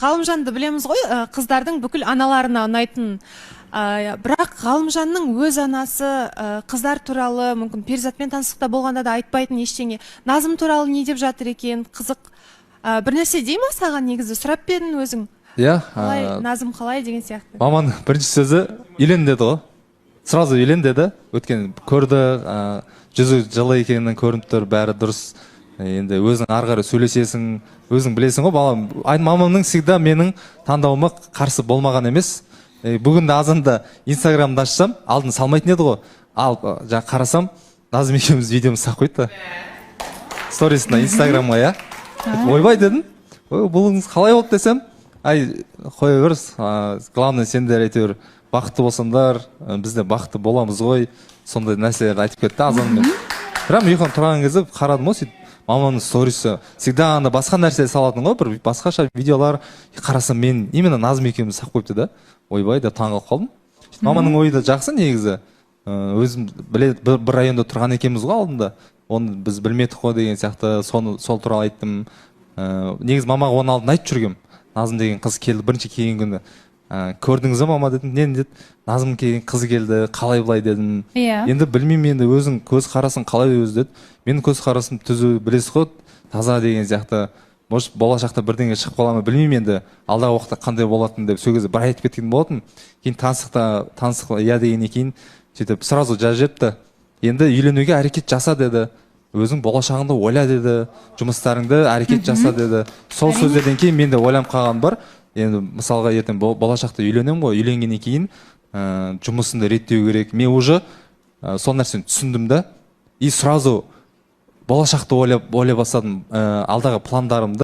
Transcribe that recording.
Ғалымжанды білеміз ғой, қыздардың бүкіл аналарына ұнайтын. Бірақ Ғалымжанның өз анасы қыздар туралы, мүмкін Перизатпен таныстықта болғанда да айтпайтын ештеңе. Назым туралы не деп жатыр екен, қызық. Бір нәрсе дей ма саған, негізі сұрап бердің өзің? Иә. Назым қалай деген сияқты. Маман бірінші сөзі үйлен деді ғой. Сразу үйлен деді. Өткен көрді, жүзі жылы екенін көрініп тұр, бәрі дұрыс. Енді өзің арғары сөйлесесің, өзің білесің ғой, балам. Мамамның всегда менің таңдауыма қарсы болмаған емес. Бүгін де азанда Инстаграмды ашсам, алдын салмайтын еді ғой. Ал жаңа қарасам, Назым екеуміз видеомыз сақ қойды. Сторисына Инстаграмға, я. Ойбай дедім. Бұлыңыз қалай болды десем, ай, қоя беріс. Главное, сендер әйтеуір бақытты болсаңдар, біз де бақытты боламыз ғой. Сондай нәрселерді айтып кетті азанмен. Бірақ ұйқыдан тұрған кезде қарадым ғой, сөйтіп. Мамамның сторисі всегда анда басқа нәрсе салатын ғой, бір басқаша видеолар. Қарасам мен именно Назым екеуміз сақ қойыпты да. Ойбай да таңғалып қалдым. Маманың ойы да жақсы негізі. Өзім бір районда тұрған екенбіз ғой алдында. Оны біз білмедік қой деген сияқты сол туралы айттым. Негізі мамаға оның алдын айтып жүргем. Назым деген қыз келді бірінші келген күні. Көрдіңіз бе мама дедім. Не деді? Назым келген қыз келді, қалай былай дедім. Енді білмеймін, енді өзің көз қарасын қалай өзі деді. Менің көз қарасым түзу, білесіз ғой, таза деген сияқты. Может, болашақта бірдеңе шығып қаламы білмеймін енді. Алдағы уақытта қандай болатынын деп сол кезде бір айтып кеткен болатын. Кейін таныстықта иә дегеннен кейін сөйтіп сразу жазып жіберіпті. Енді үйленуге әрекет жаса деді. Өзің болашағыңды ойла деді. Жұмыстарыңды әрекет жаса деді. Сол сөздерден кейін менде ойланып қалған бар. Енді мысалға ертең болашақта үйленемін ғой, үйленгеннен кейін жұмысымды реттеу керек. Мен уже сол нәрсені түсіндім да. И сразу болашақты ойлай бастадым, алдағы пландарымды